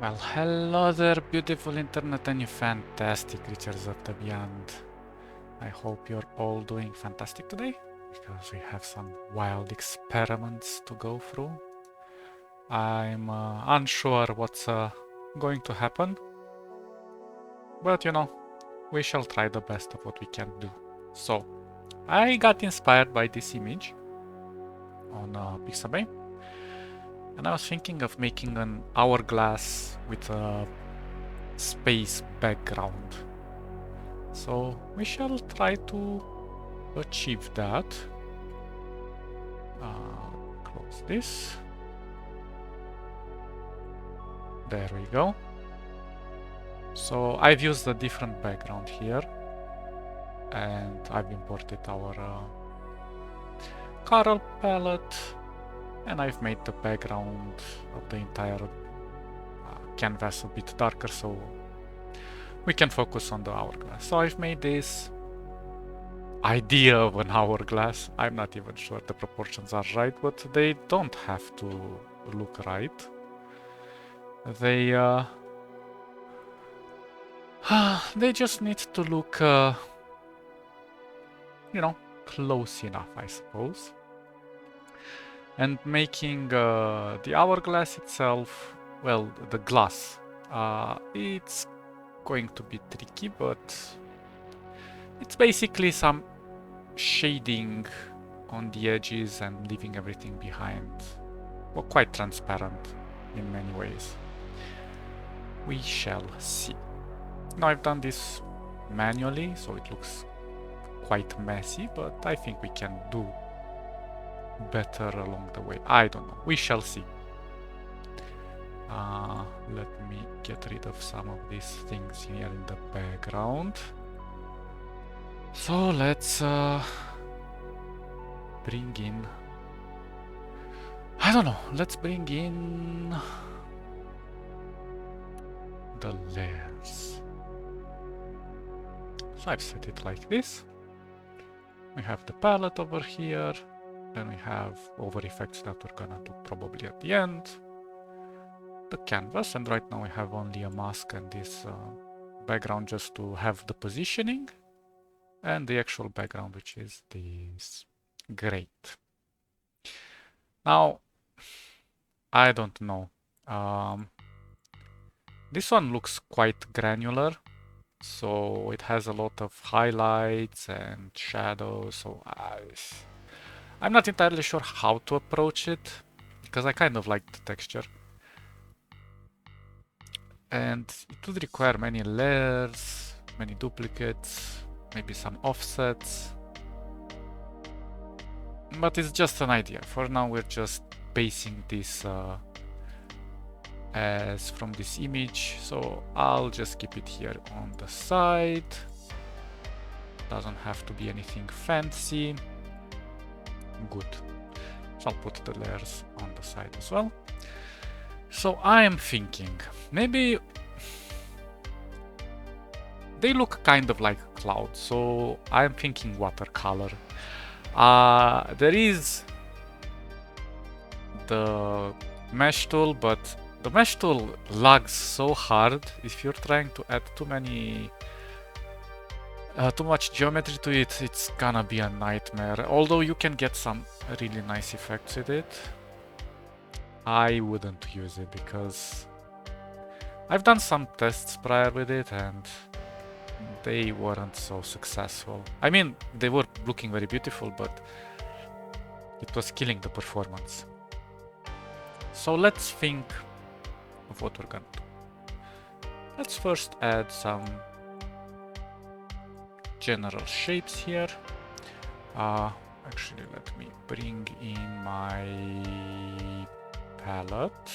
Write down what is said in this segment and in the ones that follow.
Well, hello there, beautiful internet and you fantastic creatures of the beyond. I hope you're all doing fantastic today, because we have some wild experiments to go through. I'm unsure what's going to happen, but you know, we shall try the best of what we can do. So, I got inspired by this image on Pixabay, and I was thinking of making an hourglass with a space background. So we shall try to achieve that. Close this. There we go. So I've used a different background here, and I've imported our Coral palette, and I've made the background of the entire canvas a bit darker so we can focus on the hourglass. So I've made this idea of an hourglass. I'm not even sure the proportions are right, but they don't have to look right. They they just need to look you know, close enough, I suppose. And making the hourglass itself, well, the glass, it's going to be tricky, but it's basically some shading on the edges and leaving everything behind. Well, quite transparent in many ways. We shall see. Now I've done this manually, so it looks quite messy, but I think we can do better along the way. I don't know. We shall see. Let me get rid of some of these things here in the background. So let's bring in... I don't know. Let's bring in the layers. So I've set it like this. We have the palette over here. Then we have over effects that we're gonna do probably at the end. The canvas, and right now we have only a mask and this background just to have the positioning. And the actual background, which is this. Great. Now, I don't know. This one looks quite granular. So it has a lot of highlights and shadows. So I'm not entirely sure how to approach it, because I kind of like the texture. And it would require many layers, many duplicates, maybe some offsets. But it's just an idea. For now we're just basing this as from this image. So I'll just keep it here on the side. Doesn't have to be anything fancy. Good. So I'll put the layers on the side as well. So I am thinking, maybe they look kind of like clouds, so I'm thinking watercolor. There is the mesh tool, but the mesh tool lags so hard if you're trying to add too much geometry to it. It's gonna be a nightmare. Although you can get some really nice effects with it, I wouldn't use it because I've done some tests prior with it and they weren't so successful. I mean, they were looking very beautiful, but it was killing the performance. So let's think of what we're gonna do. Let's first add some general shapes here. Actually, let me bring in my palette.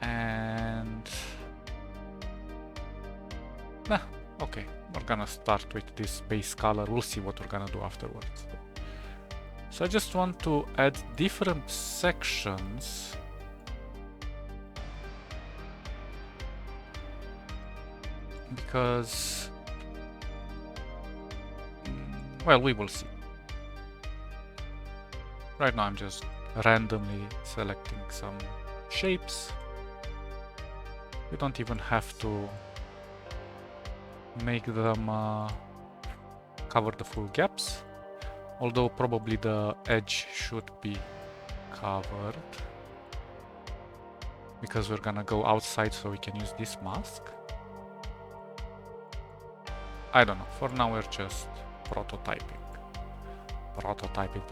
And okay, we're gonna start with this base color. We'll see what we're gonna do afterwards. So I just want to add different sections because, well, we will see. Right now I'm just randomly selecting some shapes. We don't even have to make them cover the full gaps, although probably the edge should be covered because we're gonna go outside, so we can use this mask. I don't know, for now we're just prototyping. Prototyping.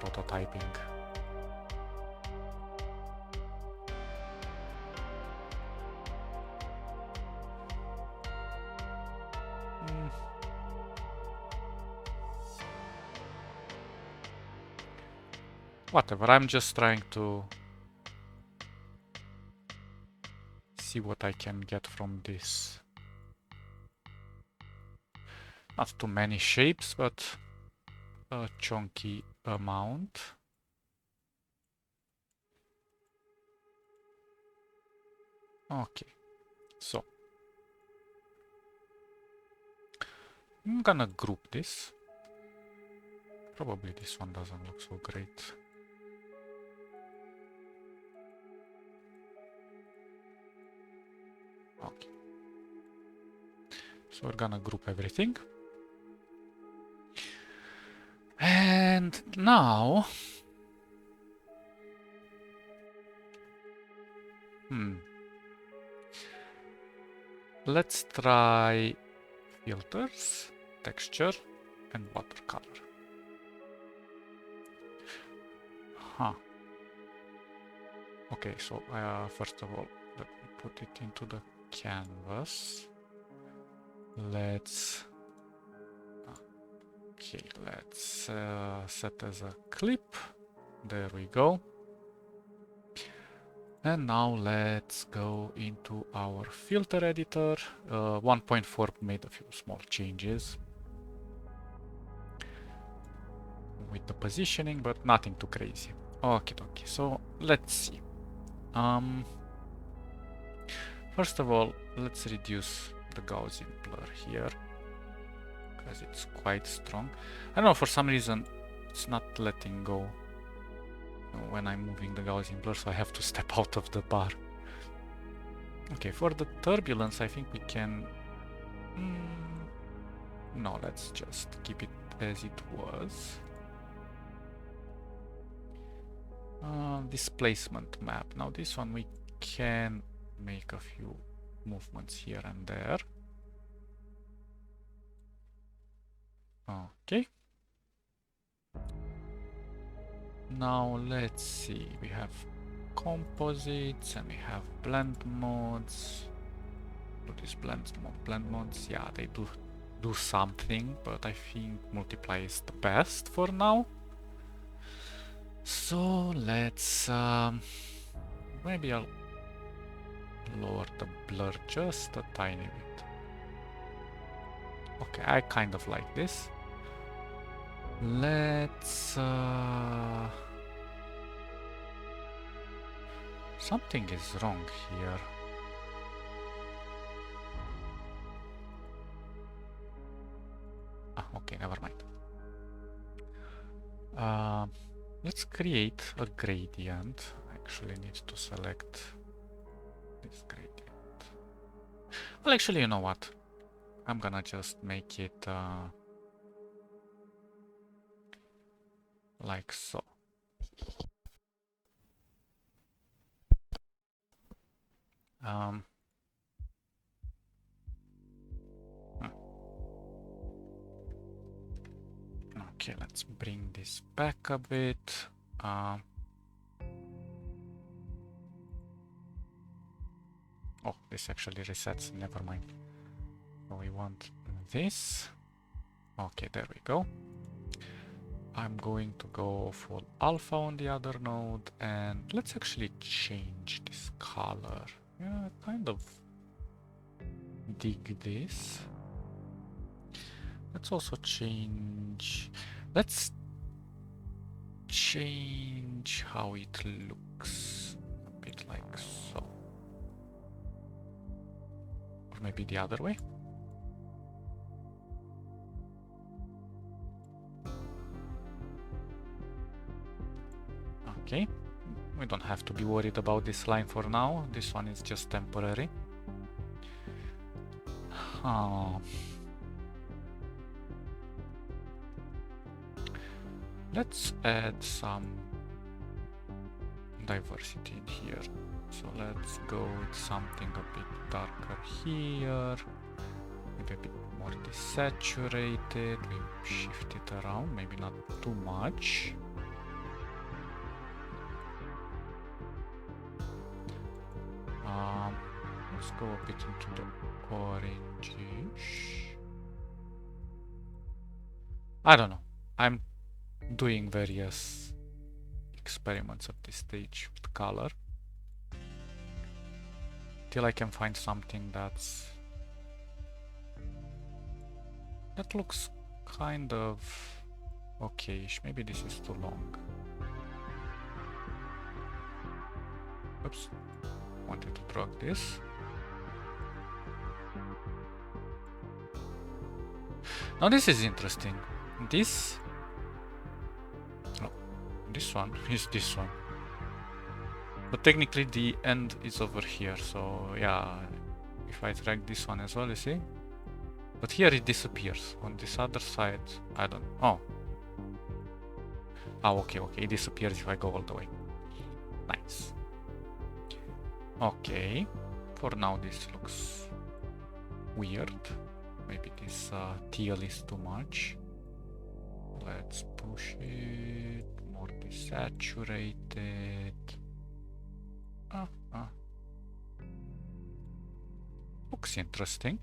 Whatever, I'm just trying to see what I can get from this. Not too many shapes, but a chunky amount. Okay, so I'm gonna group this. Probably this one doesn't look so great. Okay. So we're gonna group everything. And now... let's try filters, texture, and watercolor. Okay, so first of all, let me put it into the canvas. Let's set as a clip. There we go. And now let's go into our filter editor. 1.4 made a few small changes with the positioning, but nothing too crazy. Okay, so let's see. First of all, let's reduce the Gaussian blur here, because it's quite strong. I don't know, for some reason it's not letting go when I'm moving the Gaussian blur, so I have to step out of the bar. Okay, for the turbulence, I think we can... no, let's just keep it as it was. Displacement map. Now this one we can make a few movements here and there. Okay. Now let's see. We have composites and we have blend modes. Do these blend modes? Yeah, they do something, but I think multiply is the best for now. So let's maybe I'll lower the blur just a tiny bit. Okay, I kind of like this. Let's something is wrong here. Okay, never mind. Let's create a gradient. I actually need to select this gradient. Well, actually, you know what? I'm gonna just make it like so. Okay, let's bring this back a bit. Oh, this actually resets, never mind. So we want this. Okay, there we go. I'm going to go full alpha on the other node, and let's actually change this color. Yeah, I kind of dig this. Let's also change... let's change how it looks. A bit like so. Or maybe the other way. Okay, We don't have to be worried about this line for now. This one is just temporary. Let's add some diversity in here. So let's go with something a bit darker here. Maybe a bit more desaturated. We shift it around, maybe not too much. Let's go a bit into the orange-ish. I don't know. I'm doing various experiments at this stage with color till I can find something that looks kind of okay-ish. Maybe this is too long. Oops, wanted to drag this. Now this is interesting. This one is this one, but technically the end is over here, so yeah, if I drag this one as well, you see, but here it disappears. On this other side, I don't know. Okay, it disappears if I go all the way. Nice. Okay, for now this looks weird. Maybe this teal is too much. Let's push it more desaturated. Looks interesting.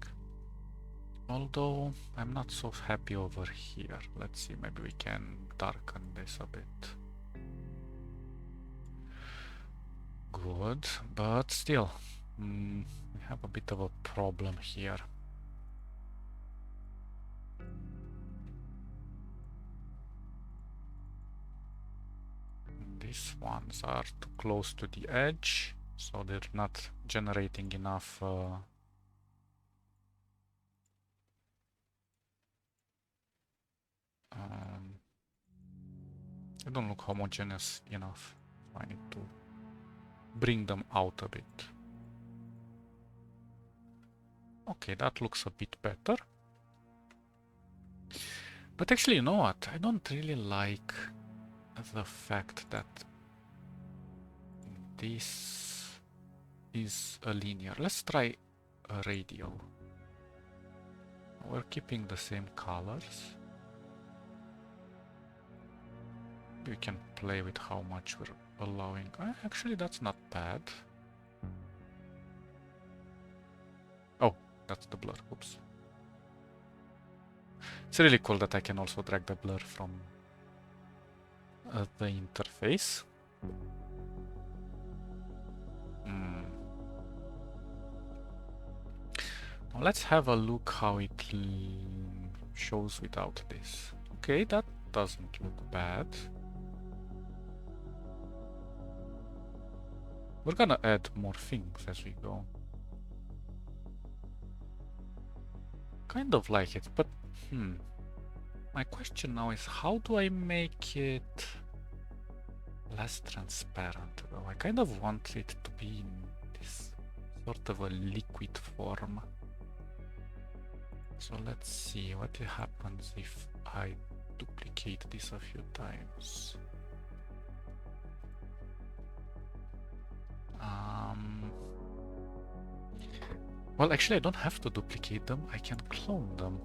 Although I'm not so happy over here. Let's see, maybe we can darken this a bit. Good, but still, we have a bit of a problem here. These ones are too close to the edge, so they're not generating enough they don't look homogeneous enough. I need to bring them out a bit. Okay, that looks a bit better. But actually, you know what? I don't really like the fact that this is a linear. Let's try a radial. We're keeping the same colors. We can play with how much we're allowing. Actually, that's not bad. Oh, that's the blur. Oops. It's really cool that I can also drag the blur from the interface. Now let's have a look how it shows without this. Okay, that doesn't look bad. We're gonna add more things as we go. Kind of like it, but my question now is, how do I make it less transparent? Though I kind of want it to be in this sort of a liquid form. So let's see what happens if I duplicate this a few times. Well, actually, I don't have to duplicate them. I can clone them.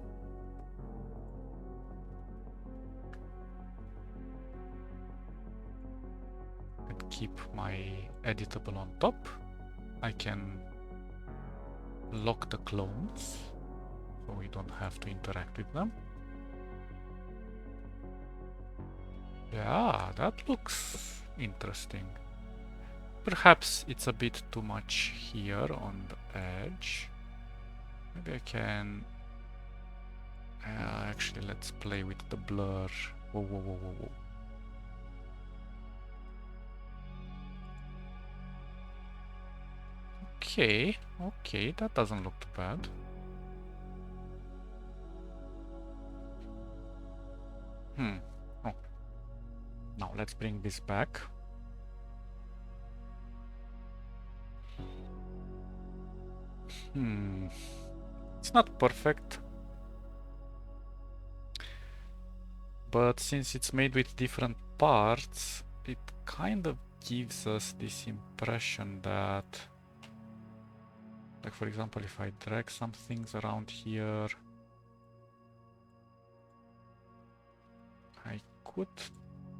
And keep my editable on top. I can lock the clones, so we don't have to interact with them. Yeah, that looks interesting. Perhaps it's a bit too much here on the edge. Maybe I can... actually, let's play with the blur. Whoa. Okay, that doesn't look too bad. Oh. Now let's bring this back. It's not perfect, but since it's made with different parts, it kind of gives us this impression that, like for example, if I drag some things around here, I could,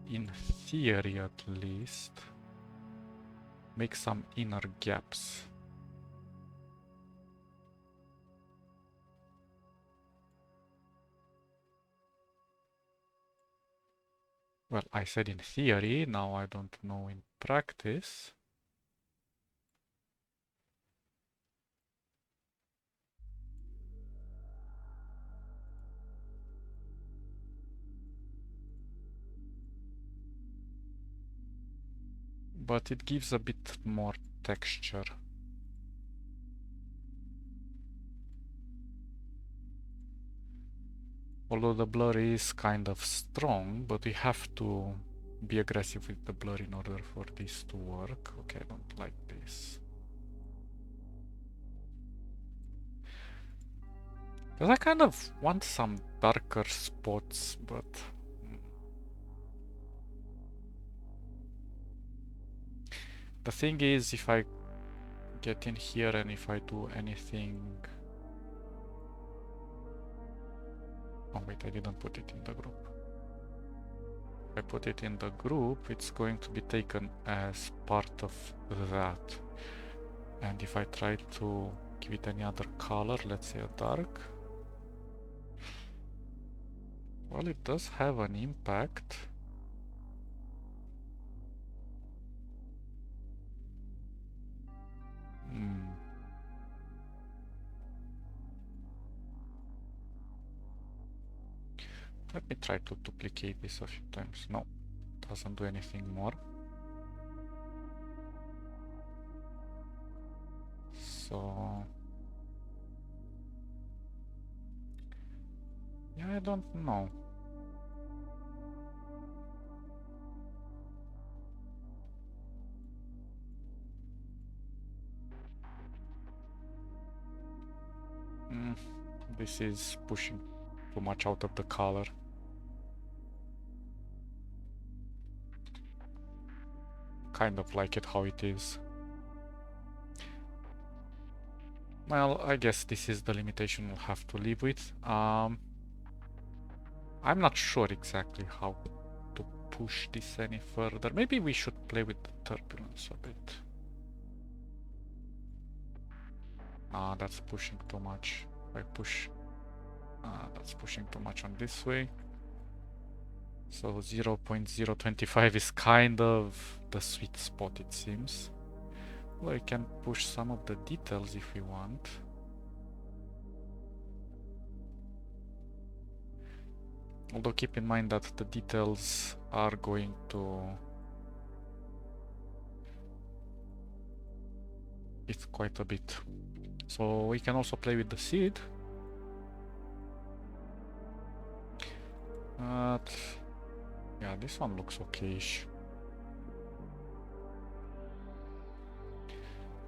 in theory at least, make some inner gaps. Well, I said in theory, now I don't know in practice. But it gives a bit more texture. Although the blur is kind of strong, but we have to be aggressive with the blur in order for this to work. Okay, I don't like this. Because I kind of want some darker spots, but... The thing is, if I get in here and if I do anything... Oh wait, I didn't put it in the group. If I put it in the group, it's going to be taken as part of that. And if I try to give it any other color, let's say a dark, well, it does have an impact. Let me try to duplicate this a few times. No, doesn't do anything more. So... yeah, I don't know. This is pushing too much out of the color. Kind of like it how it is. Well, I guess this is the limitation we'll have to live with. I'm not sure exactly how to push this any further. Maybe we should play with the turbulence a bit. Ah, that's pushing too much. If I push... that's pushing too much on this way. So 0.025 is kind of the sweet spot, it seems. Well, we can push some of the details if we want. Although keep in mind that the details are going to... it's quite a bit. So we can also play with the seed. But... yeah, this one looks okay-ish.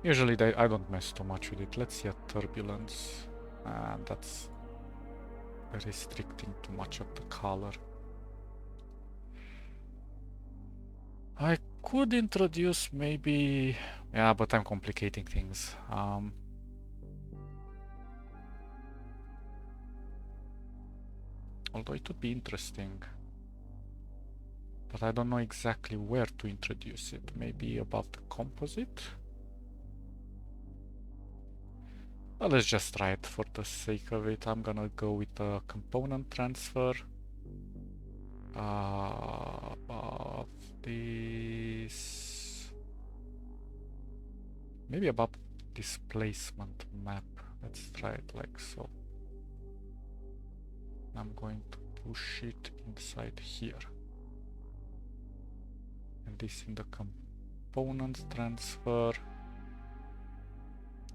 Usually I don't mess too much with it. Let's see a turbulence. That's restricting too much of the color. I could introduce maybe... yeah, but I'm complicating things. Although it would be interesting. But I don't know exactly where to introduce it. Maybe above the composite? Well, let's just try it for the sake of it. I'm gonna go with a component transfer. Above this... maybe above displacement map. Let's try it like so. I'm going to push it inside here. And this in the component transfer.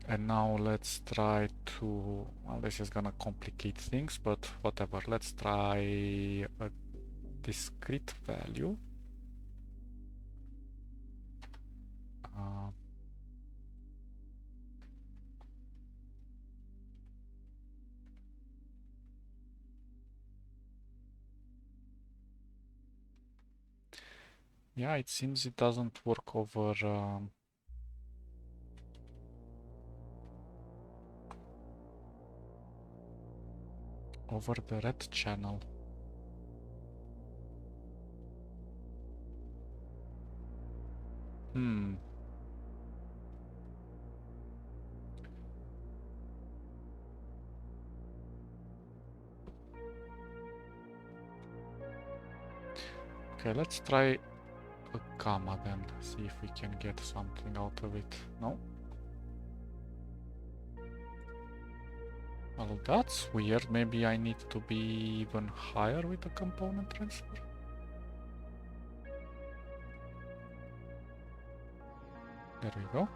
And now let's try to... well, this is gonna complicate things, but whatever. Let's try a discrete value. Yeah, it seems it doesn't work over over the red channel. Hmm. Okay, let's try a gamma then. See if we can get something out of it. No? Well, that's weird. Maybe I need to be even higher with the component transfer. There we go.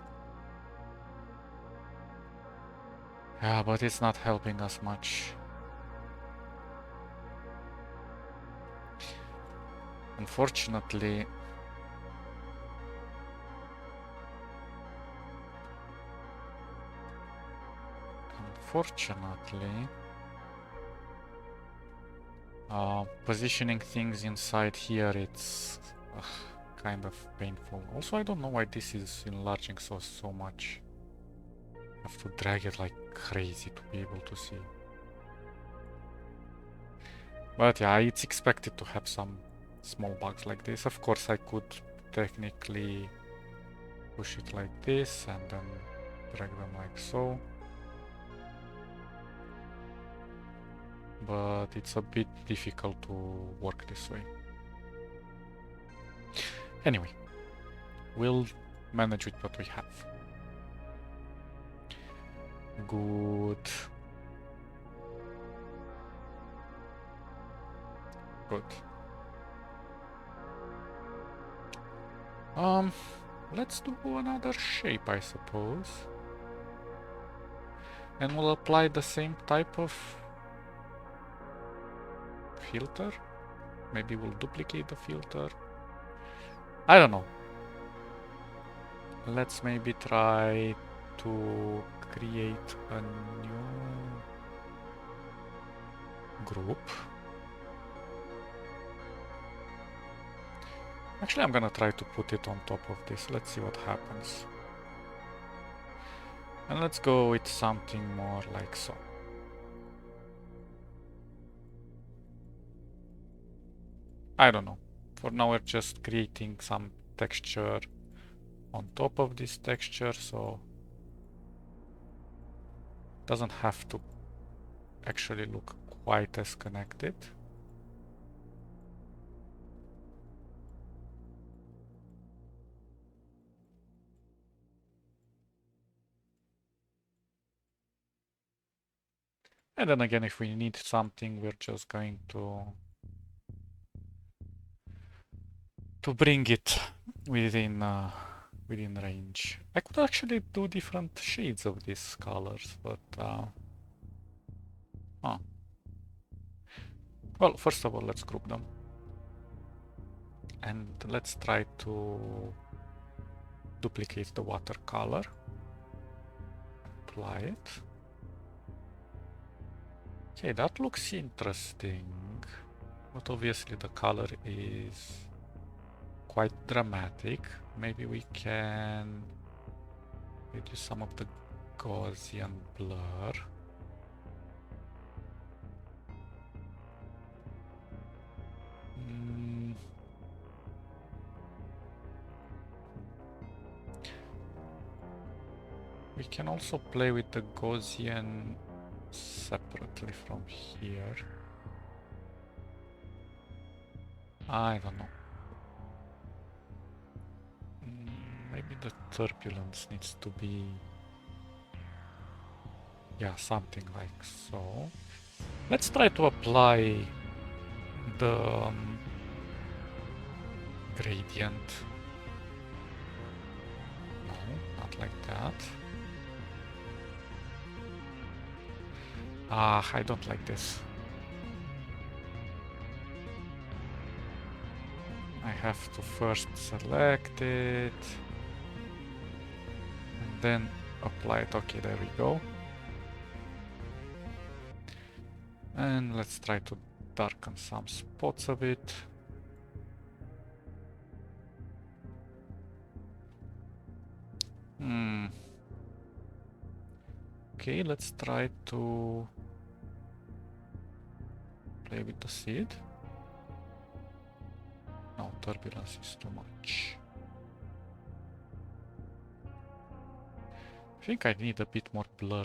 Yeah, but it's not helping us much. Unfortunately, positioning things inside here, it's kind of painful. Also, I don't know why this is enlarging so much. I have to drag it like crazy to be able to see. But yeah, it's expected to have some small bugs like this. Of course, I could technically push it like this and then drag them like so. But it's a bit difficult to work this way. Anyway, we'll manage with what we have. Good. Good. Let's do another shape, I suppose. And we'll apply the same type of filter. Maybe we'll duplicate the filter. I don't know. Let's maybe try to create a new group. Actually, I'm gonna try to put it on top of this. Let's see what happens. And let's go with something more like so. I don't know. For now, we're just creating some texture on top of this texture, so it doesn't have to actually look quite as connected. And then again, if we need something, we're just going to bring it within within range. I could actually do different shades of these colors, but well, first of all, let's group them. And let's try to duplicate the watercolor. Apply it. Okay, that looks interesting. But obviously the color is quite dramatic. Maybe we can reduce some of the Gaussian blur. We can also play with the Gaussian separately from here. I don't know. Maybe the turbulence needs to be... yeah, something like so. Let's try to apply the gradient. No, not like that. I don't like this. I have to first select it and then apply it. Okay, there we go. And let's try to darken some spots of it. Hmm. Okay, let's try to play with the seed. No, turbulence is too much. I think I need a bit more blur.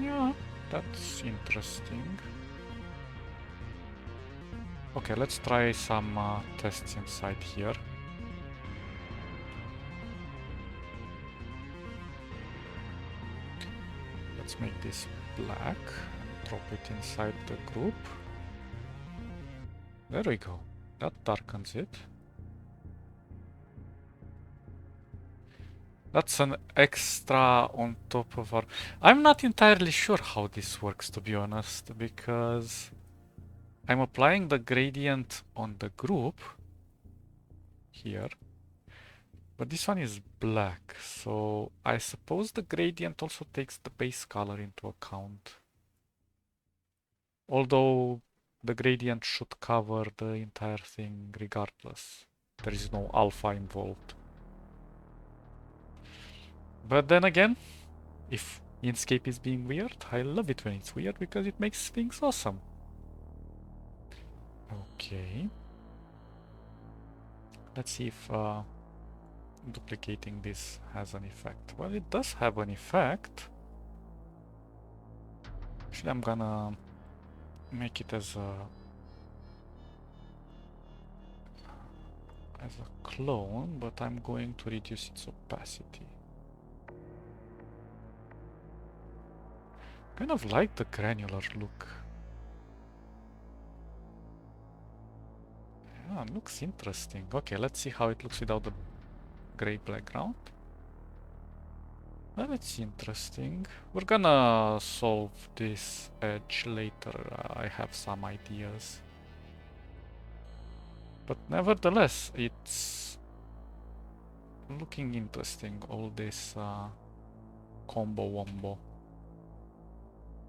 Yeah, that's interesting. Okay, let's try some tests inside here. Let's make this black and drop it inside the group. There we go. That darkens it. That's an extra on top of our... I'm not entirely sure how this works, to be honest, because I'm applying the gradient on the group here, but this one is black, so I suppose the gradient also takes the base color into account. Although the gradient should cover the entire thing regardless. There is no alpha involved. But then again, if Inkscape is being weird, I love it when it's weird because it makes things awesome. Okay. Let's see if duplicating this has an effect. Well, it does have an effect. Actually, I'm gonna make it as a clone, but I'm going to reduce its opacity. Kind of like the granular look. Yeah, it looks interesting. Okay, let's see how it looks without the gray background. Well, it's interesting. We're gonna solve this edge later. I have some ideas. But nevertheless, it's looking interesting, all this combo wombo.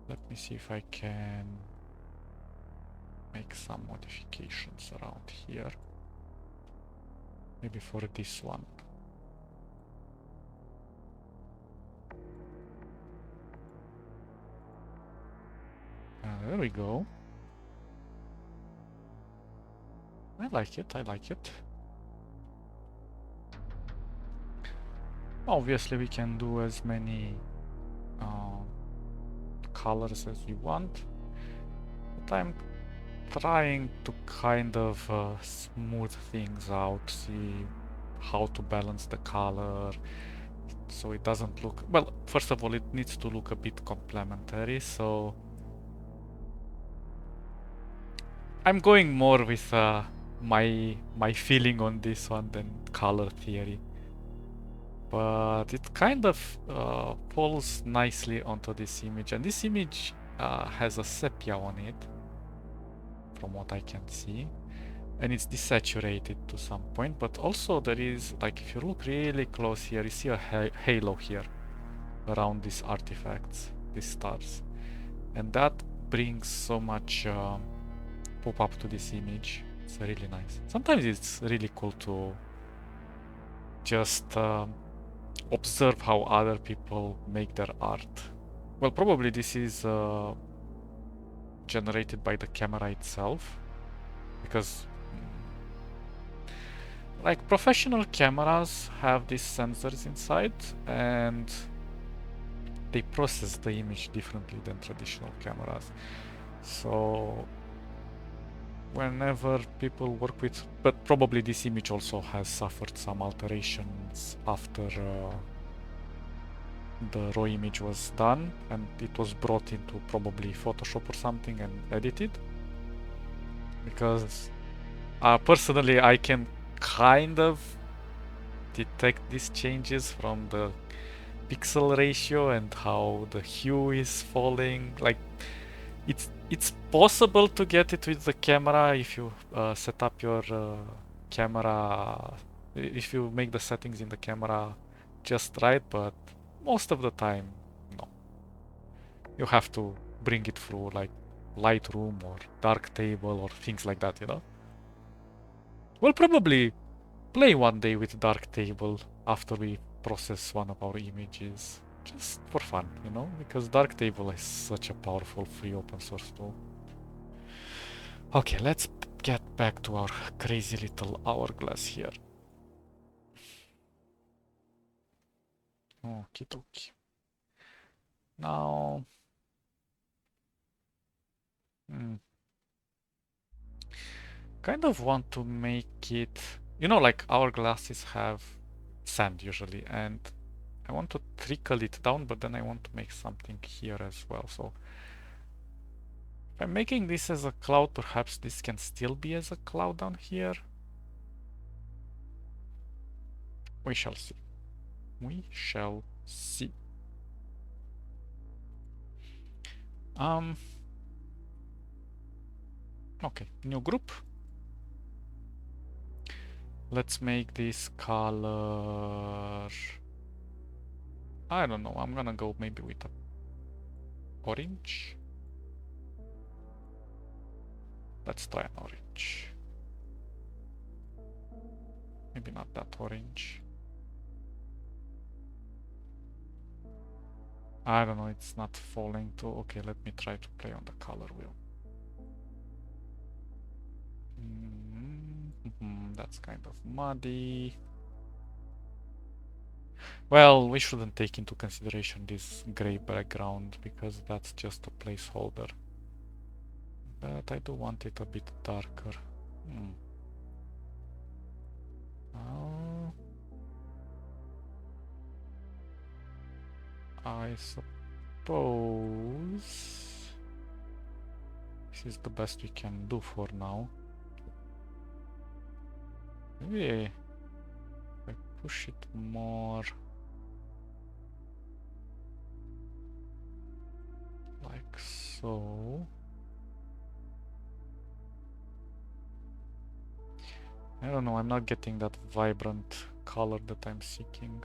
Let me see if I can make some modifications around here. Maybe for this one. There we go. I like it, I like it. Obviously we can do as many colors as we want, but I'm trying to kind of smooth things out, see how to balance the color so it doesn't look... Well, first of all, it needs to look a bit complementary, so I'm going more with my feeling on this one than color theory. But it kind of falls nicely onto this image, and this image has a sepia on it, from what I can see, and it's desaturated to some point, but also there is, like, if you look really close here, you see a halo here around these artifacts, these stars, and that brings so much pop up to this image. It's really nice. Sometimes it's really cool to just observe how other people make their art. Well, probably this is generated by the camera itself, because like professional cameras have these sensors inside and they process the image differently than traditional cameras. So whenever people work with, but probably this image also has suffered some alterations after the raw image was done and it was brought into probably Photoshop or something and edited, because personally I can kind of detect these changes from the pixel ratio and how the hue is falling. Like, it's possible to get it with the camera if you set up your camera, if you make the settings in the camera just right, but most of the time, no. You have to bring it through like Lightroom or Darktable or things like that, you know? We'll probably play one day with Darktable after we process one of our images. Just for fun, you know? Because Darktable is such a powerful free open source tool. Okay, let's get back to our crazy little hourglass here. Okie dokie. Now... kind of want to make it... You know, like hourglasses have sand usually, and I want to trickle it down, but then I want to make something here as well. So if I'm making this as a cloud, perhaps this can still be as a cloud down here. We shall see. We shall see. Okay, new group. Let's make this color... I don't know, I'm gonna go maybe with a orange. Let's try an orange. Maybe not that orange. I don't know, it's not falling too. Okay, let me try to play on the color wheel. That's kind of muddy. Well, we shouldn't take into consideration this gray background because that's just a placeholder. But I do want it a bit darker. I suppose this is the best we can do for now. Maybe if I push it more like so. I don't know, I'm not getting that vibrant color that I'm seeking.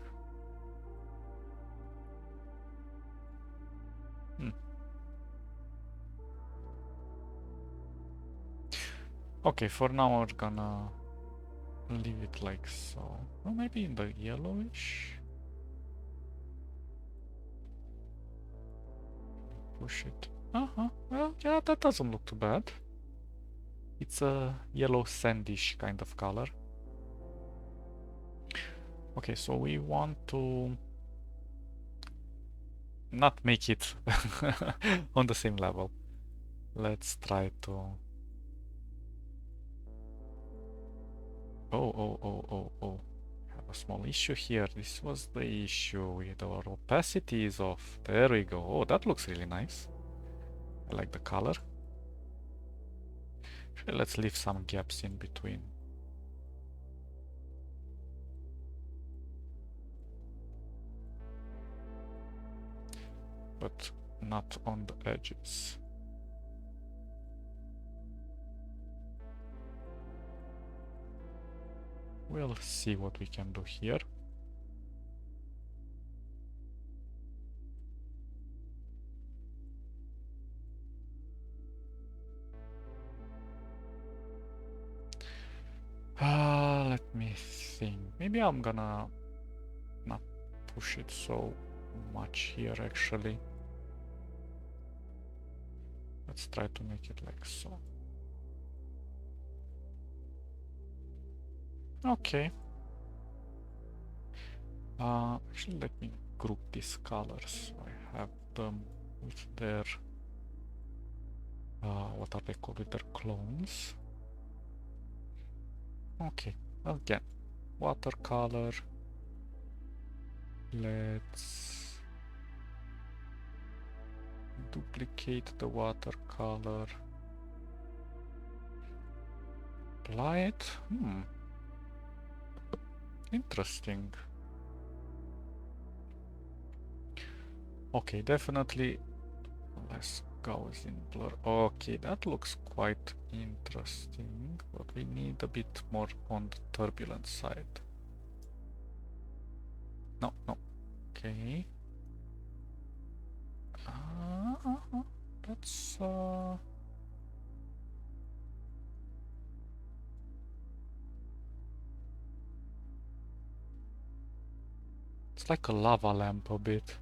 Okay, for now we're gonna leave it like so. Or maybe in the yellowish. Push it. Well, yeah, that doesn't look too bad. It's a yellow sandish kind of color. Okay, so we want to not make it on the same level. Let's try to... Oh. I have a small issue here. This was the issue with our opacity is off. There we go. Oh, that looks really nice. I like the color. Let's leave some gaps in between. But not on the edges. We'll see what we can do here. Let me think. Maybe I'm gonna not push it so much here actually. Let's try to make it like so. Okay. Actually, let me group these colors. I have them with their what are they called? With their clones. Okay. Again, watercolor. Let's duplicate the watercolor. Apply it. Interesting. Okay, definitely less Gaussian blur. Okay, that looks quite interesting, but we need a bit more on the turbulent side. No. Okay. It's like a lava lamp a bit.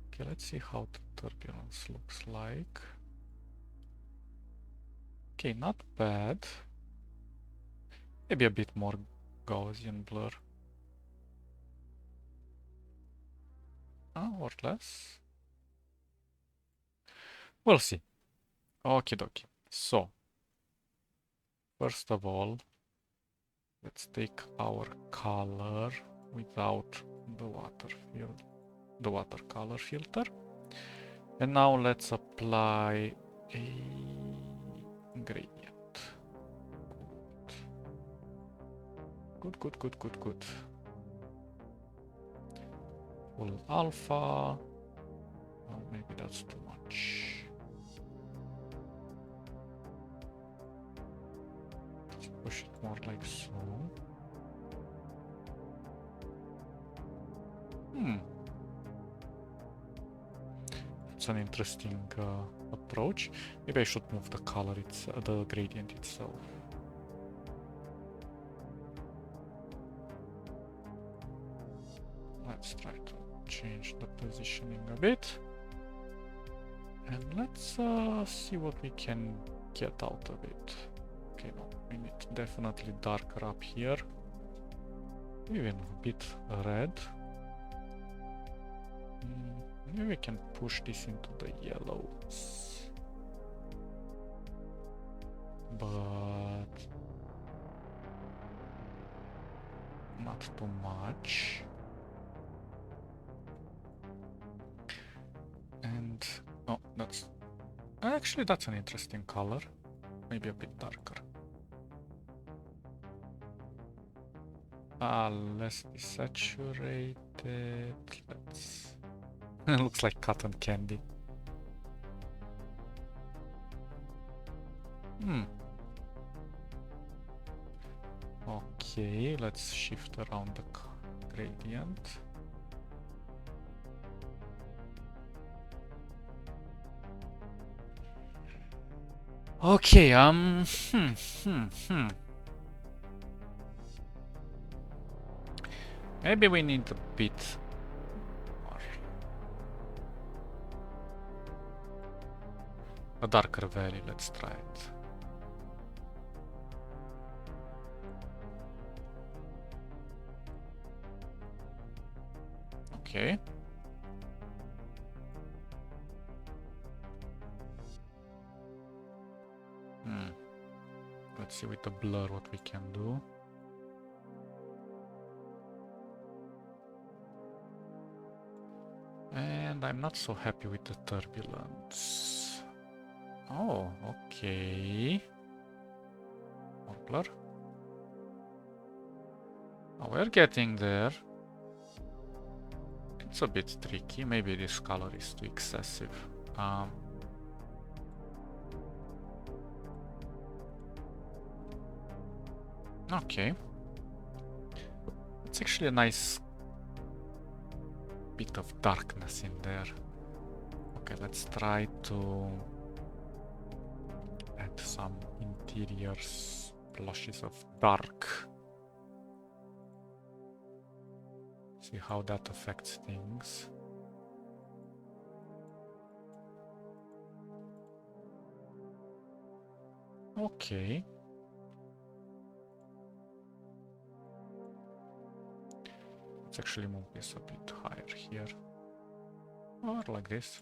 Okay, let's see how the turbulence looks like. Okay, not bad. Maybe a bit more Gaussian blur. Or less. We'll see. Okie dokie. So, first of all, let's take our color without the watercolor filter. And now let's apply a gradient. Good, good, good, good, good. Full alpha. Oh, maybe that's too much. Let's push it more like so. It's an interesting approach. Maybe I should move the color, the gradient itself. Let's try to change the positioning a bit. And let's see what we can get out of it. Okay, no, we need definitely darker up here. Even a bit red. Maybe we can push this into the yellows. But not too much. And oh, that's an interesting color. Maybe a bit darker. Less desaturated. Let's. It looks like cotton candy. Okay, let's shift around the gradient. Okay, maybe we need a bit more. A darker value, let's try it. Okay. Let's see with the blur what we can do. And I'm not so happy with the turbulence. Oh, okay. More blur. Oh, we're getting there. It's a bit tricky. Maybe this color is too excessive. Okay. It's actually a nice bit of darkness in there. Okay, let's try to add some interior splashes of dark. See how that affects things. Okay. Let's actually move this a bit higher here. Or like this.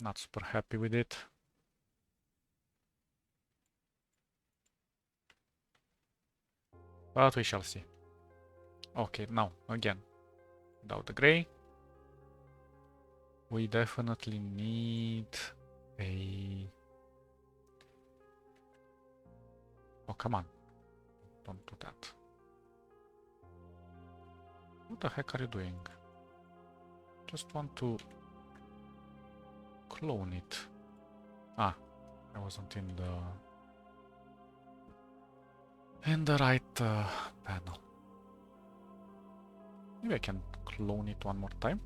Not super happy with it. But we shall see. Okay, now, again, without the gray. We definitely need a... Oh, come on. Don't do that. What the heck are you doing? Just want to clone it. Ah, I wasn't in the right panel. Maybe I can clone it one more time.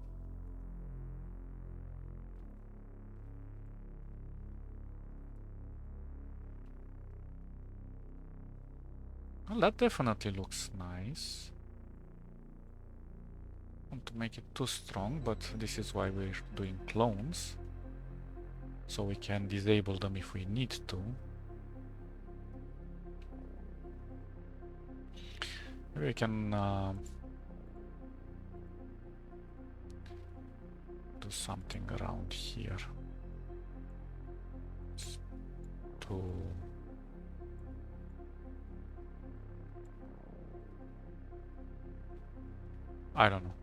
Well, that definitely looks nice. Want to make it too strong, but this is why we're doing clones. So we can disable them if we need to. Maybe we can do something around here. To I don't know.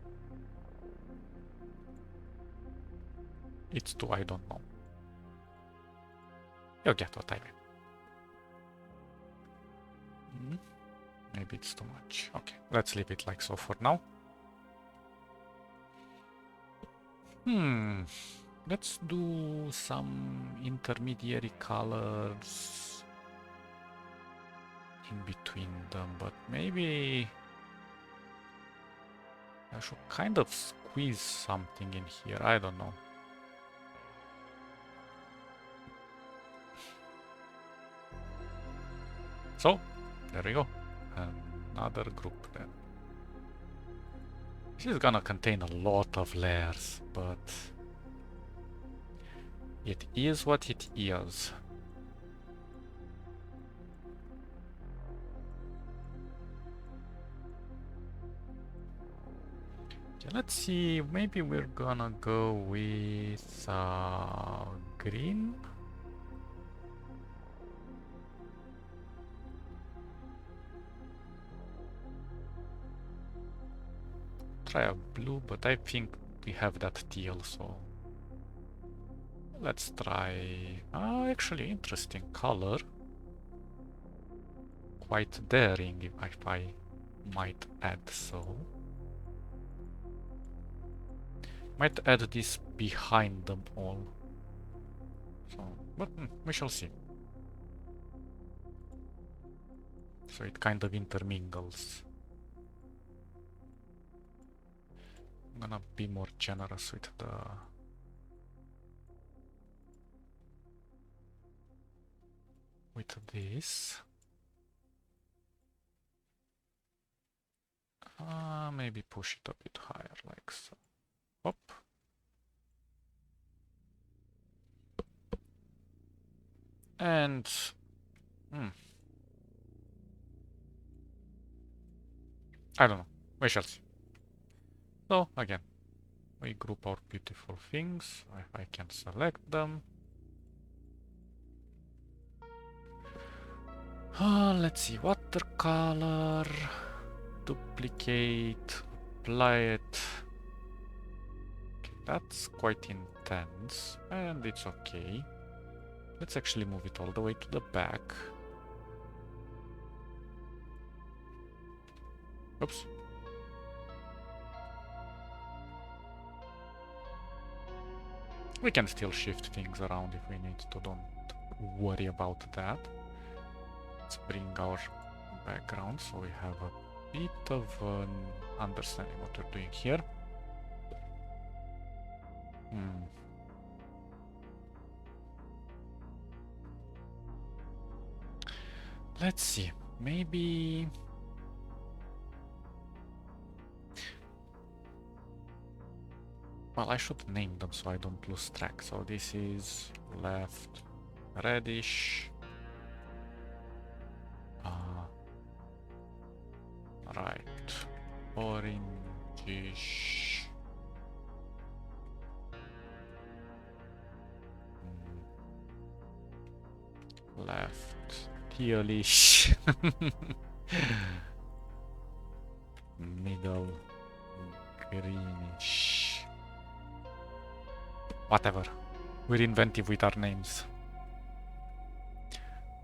It's too, I don't know. You'll get what I mean. Maybe it's too much. Okay, let's leave it like so for now. Let's do some intermediary colors in between them, but maybe I should kind of squeeze something in here. I don't know. So, there we go. Another group then. This is gonna contain a lot of layers, but it is what it is. Okay, let's see, maybe we're gonna go with green. Try a blue, but I think we have that teal, so let's try actually interesting color. Quite daring, if I might add so. Might add this behind them all. So, but we shall see. So it kind of intermingles. I'm gonna be more generous with this. Maybe push it a bit higher, like so. Hop. And I don't know. We shall see. So again, we group our beautiful things. If I can select them. Let's see, watercolor, duplicate, apply it. Okay, that's quite intense, and it's okay. Let's actually move it all the way to the back. Oops. We can still shift things around if we need to, don't worry about that. Let's bring our background so we have a bit of an understanding what we're doing here. Let's see, maybe... Well, I should name them so I don't lose track. So this is left reddish. Right, orangish. Left tealish. Middle greenish. Whatever. We're inventive with our names.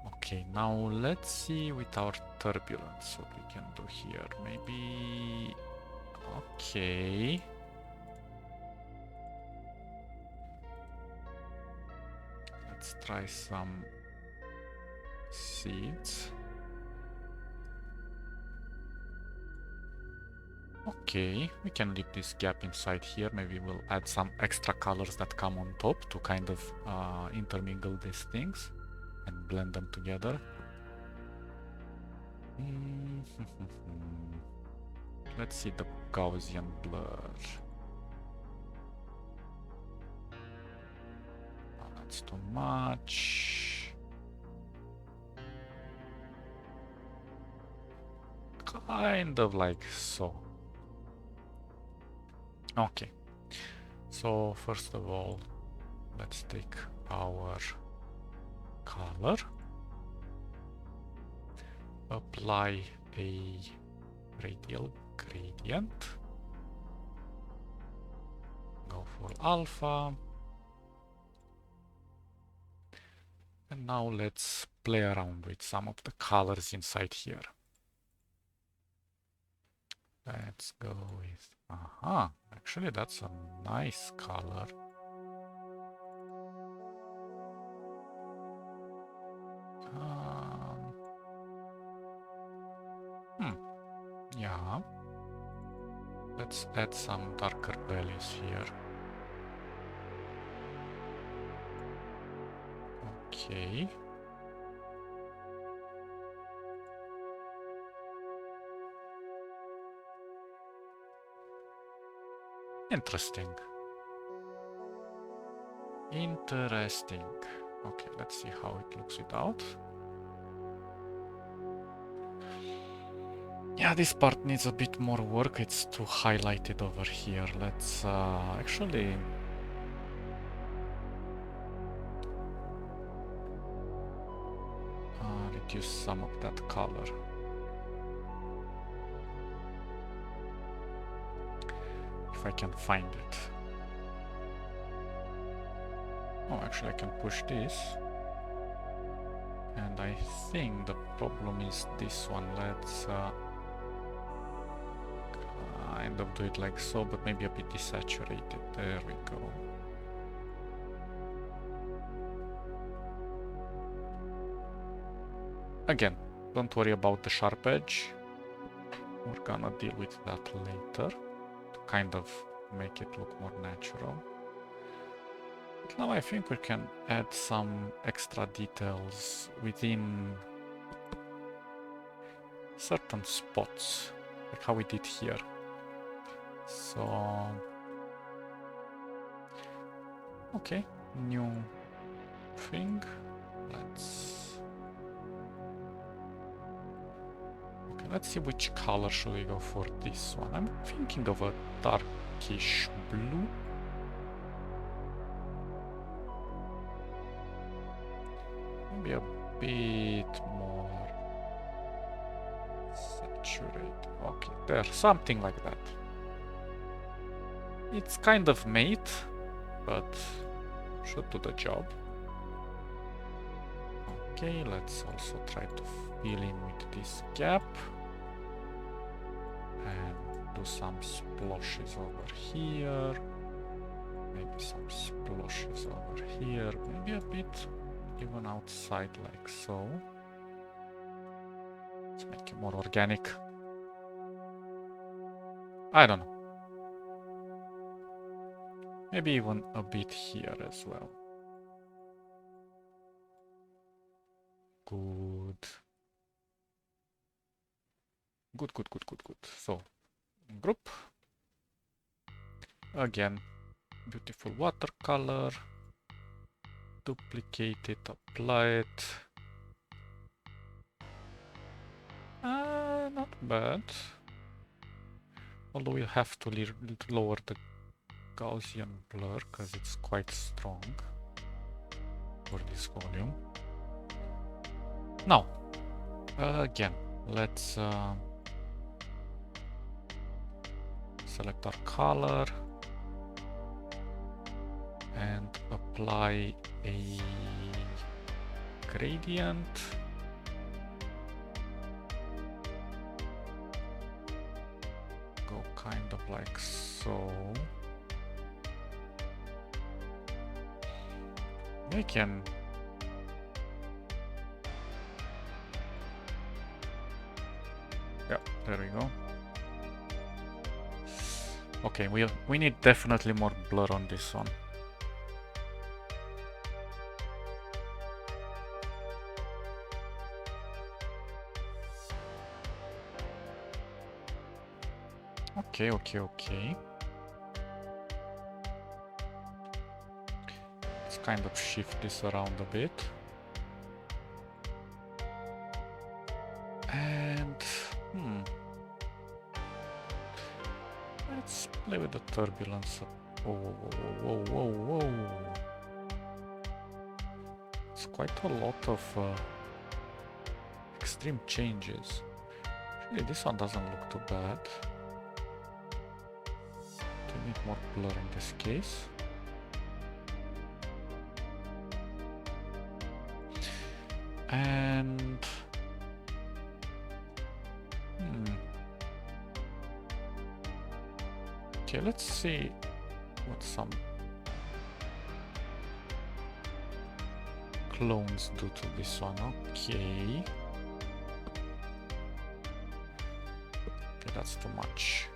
Okay, now let's see with our turbulence what we can do here. Maybe... Okay. Let's try some seeds. Okay, we can leave this gap inside here. Maybe we'll add some extra colors that come on top to kind of intermingle these things and blend them together. Let's see the Gaussian blur. Oh, that's too much. Kind of like so. Okay. So first of all, let's take our color, apply a radial gradient, go for alpha, and now let's play around with some of the colors inside here. Let's go with, actually that's a nice color. Yeah. Let's add some darker values here. Okay. Interesting. Interesting. Okay, let's see how it looks without. Yeah, this part needs a bit more work. It's too highlighted over here. Let's actually reduce some of that color. If I can find it. Oh, actually I can push this. And I think the problem is this one. Let's kind of do it like so, but maybe a bit desaturated. There we go. Again, don't worry about the sharp edge. We're gonna deal with that later to kind of make it look more natural. But now I think we can add some extra details within certain spots, like how we did here. So, okay, new thing. Let's see which color should we go for this one. I'm thinking of a darkish blue. Maybe a bit more saturated. Okay, there, something like that. It's kind of matte, but should do the job. Okay, let's also try to fill in with this gap. And do some splashes over here. Maybe some splashes over here. Maybe a bit even outside like so. Let's make it more organic. I don't know. Maybe even a bit here as well. Good. Good. So, group. Again, beautiful watercolor. Duplicate it, apply it. Not bad. Although we have to lower the Gaussian blur because it's quite strong for this volume. Now, again, let's select our color and apply a gradient. Go kind of like so. We can there we go. Okay, we need definitely more blur on this one. Okay, okay, okay. Let's kind of shift this around a bit. And let's play with the turbulence. Whoa, whoa, whoa, whoa, whoa, whoa. It's quite a lot of extreme changes. Actually, this one doesn't look too bad. We need more blur in this case. And okay, let's see what some clones do to this one. Okay. Okay, that's too much.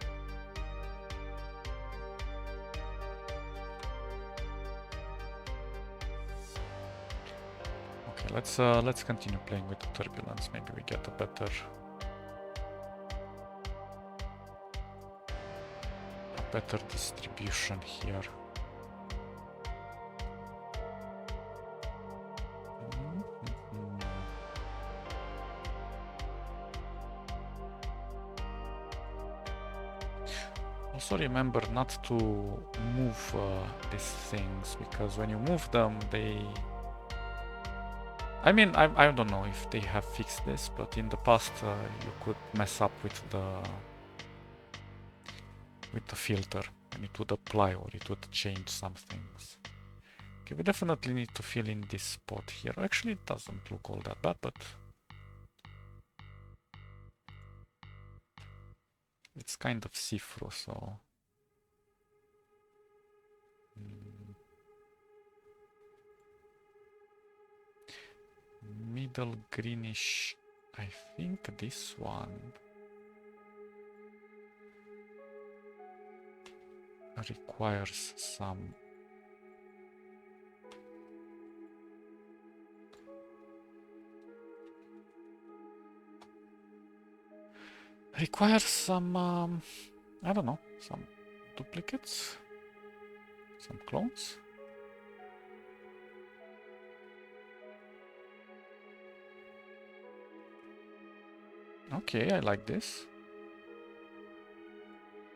Okay, let's continue playing with the turbulence. Maybe we get a better distribution here. Also remember not to move these things, because when you move them, they... I mean, I don't know if they have fixed this, but in the past you could mess up with the filter, and it would apply or it would change some things. Okay, we definitely need to fill in this spot here. Actually, it doesn't look all that bad, but it's kind of see-through, so... Middle greenish, I think this one requires some I don't know, some duplicates, some clones. Okay, I like this.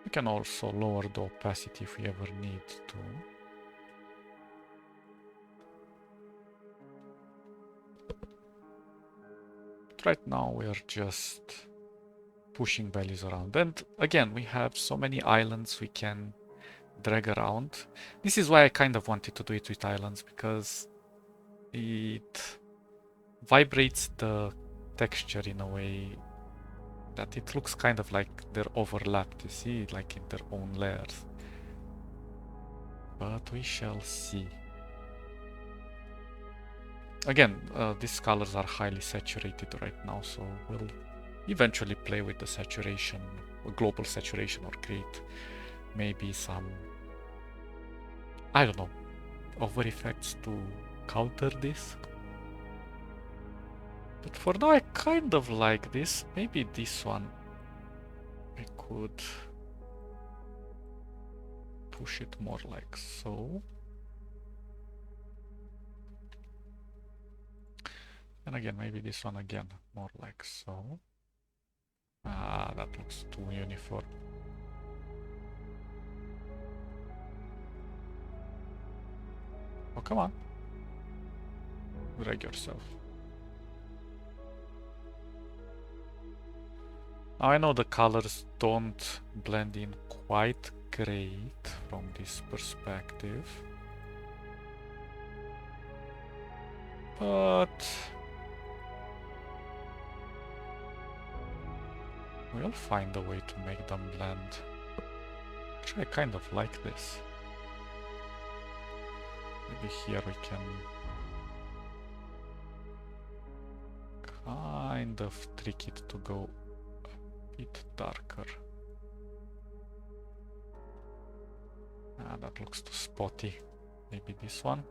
We can also lower the opacity if we ever need to. But right now we are just pushing values around. And again, we have so many islands we can drag around. This is why I kind of wanted to do it with islands, because it vibrates the texture in a way that it looks kind of like they're overlapped, you see, like in their own layers. But we shall see. Again, these colors are highly saturated right now, so we'll eventually play with the saturation, global saturation, or create maybe some, I don't know, over effects to counter this. But for now I kind of like this. Maybe this one I could push it more like so. And again, maybe this one again, more like so. Ah, that looks too uniform. Oh, come on. Drag yourself. Now I know the colors don't blend in quite great from this perspective, but we'll find a way to make them blend. Actually, I kind of like this. Maybe here we can kind of trick it to go a bit darker. Ah, that looks too spotty. Maybe this one.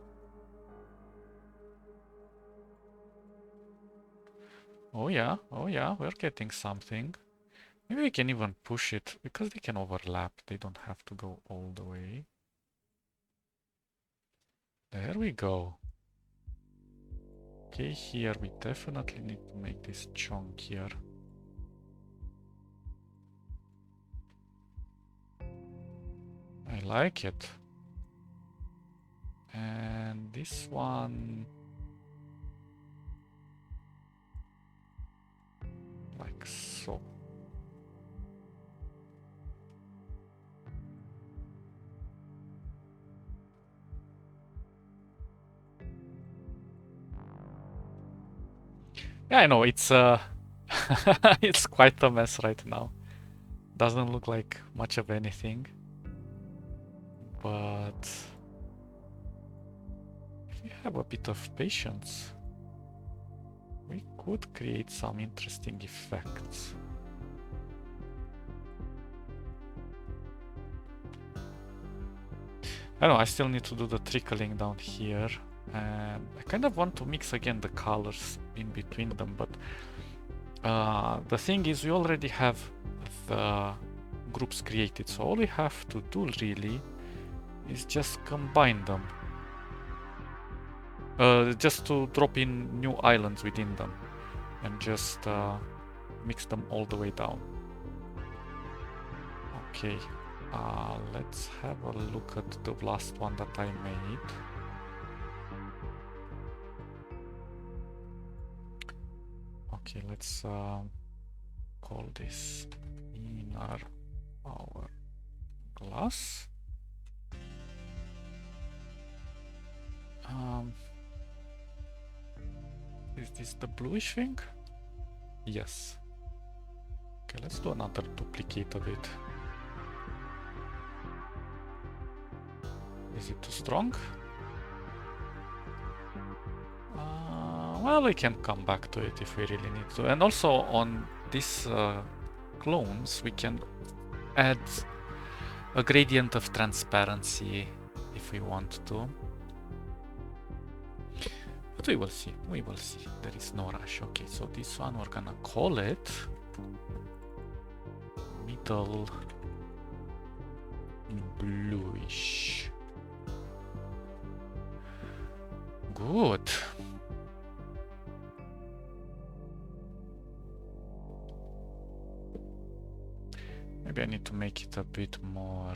Oh yeah, we're getting something. Maybe we can even push it because they can overlap. They don't have to go all the way. There we go. Okay, here we definitely need to make this chunkier. I like it. And this one, like so. Yeah, I know it's it's quite a mess right now. Doesn't look like much of anything, but if we have a bit of patience, we could create some interesting effects. I don't know, I still need to do the trickling down here. And I kind of want to mix again the colors in between them, but the thing is we already have the groups created, so all we have to do really is just combine them. Just to drop in new islands within them and just mix them all the way down. Okay, let's have a look at the last one that I made. Okay, let's call this inner hourglass. Is this the bluish thing? Yes. Okay, let's do another duplicate of it. Is it too strong? Well, we can come back to it if we really need to. And also on these clones, we can add a gradient of transparency if we want to. But we will see, we will see. There is no rush. Okay, so this one we're gonna call it middle bluish. Good. Maybe I need to make it a bit more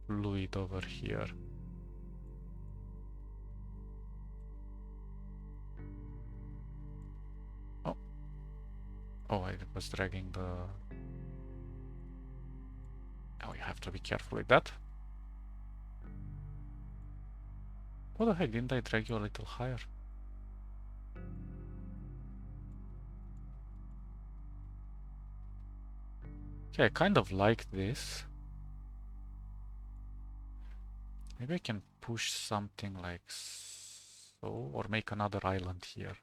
fluid over here. Oh, I was dragging the... Oh, you have to be careful with that. What the heck, didn't I drag you a little higher? Okay, I kind of like this. Maybe I can push something like so, or make another island here.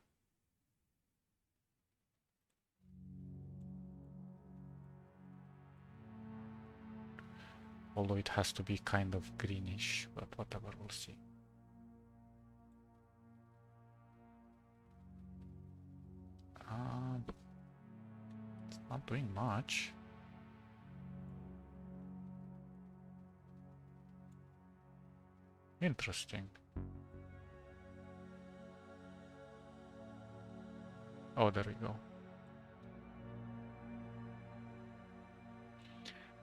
Although it has to be kind of greenish, but whatever, we'll see. It's not doing much. Interesting. Oh, there we go.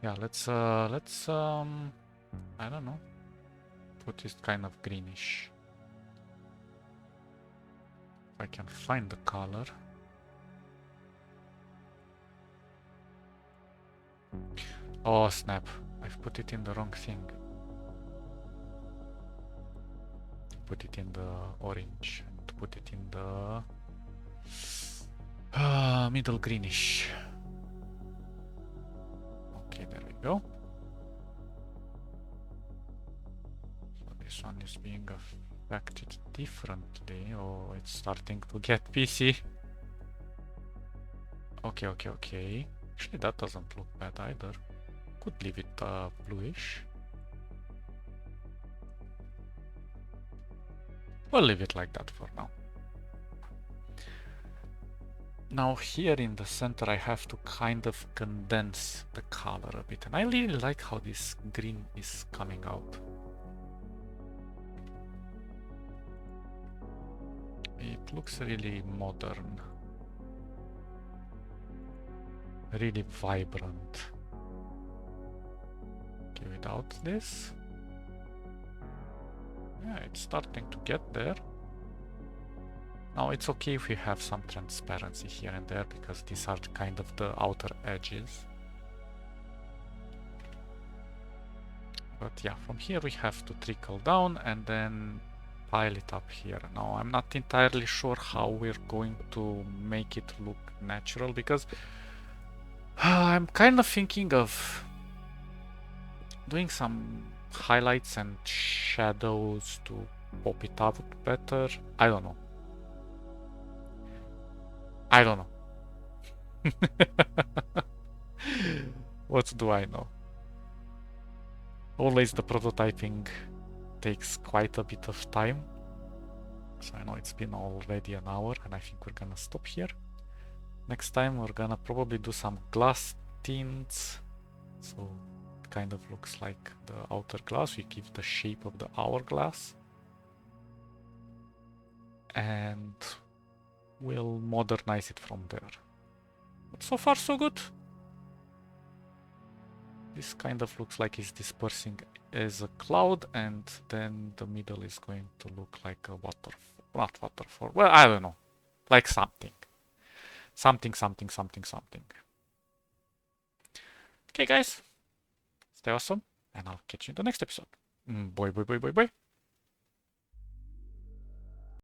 Yeah, let's I don't know, put this kind of greenish. If I can find the color. Oh snap, I've put it in the wrong thing. Put it in the orange and put it in the middle greenish. Okay, there we go. So this one is being affected differently. Oh, it's starting to get PC. Okay, okay, okay. Actually, that doesn't look bad either. Could leave it bluish. We'll leave it like that for now. Now here in the center I have to kind of condense the color a bit, and I really like how this green is coming out. It looks really modern, really vibrant. Okay, without this, yeah, it's starting to get there. Now it's okay if we have some transparency here and there, because these are kind of the outer edges. But yeah, from here we have to trickle down and then pile it up here. Now I'm not entirely sure how we're going to make it look natural, because I'm kind of thinking of doing some highlights and shadows to pop it out better. I don't know. I don't know. What do I know? Always the prototyping takes quite a bit of time. So I know it's been already an hour, and I think we're gonna stop here. Next time we're gonna probably do some glass tints. So it kind of looks like the outer glass. We give the shape of the hourglass. And we'll modernize it from there. But so far so good. This kind of looks like it's dispersing as a cloud, and then the middle is going to look like a waterfall. Not waterfall. Well, I don't know. Like something. Something. Okay, guys. Stay awesome, and I'll catch you in the next episode. Bye.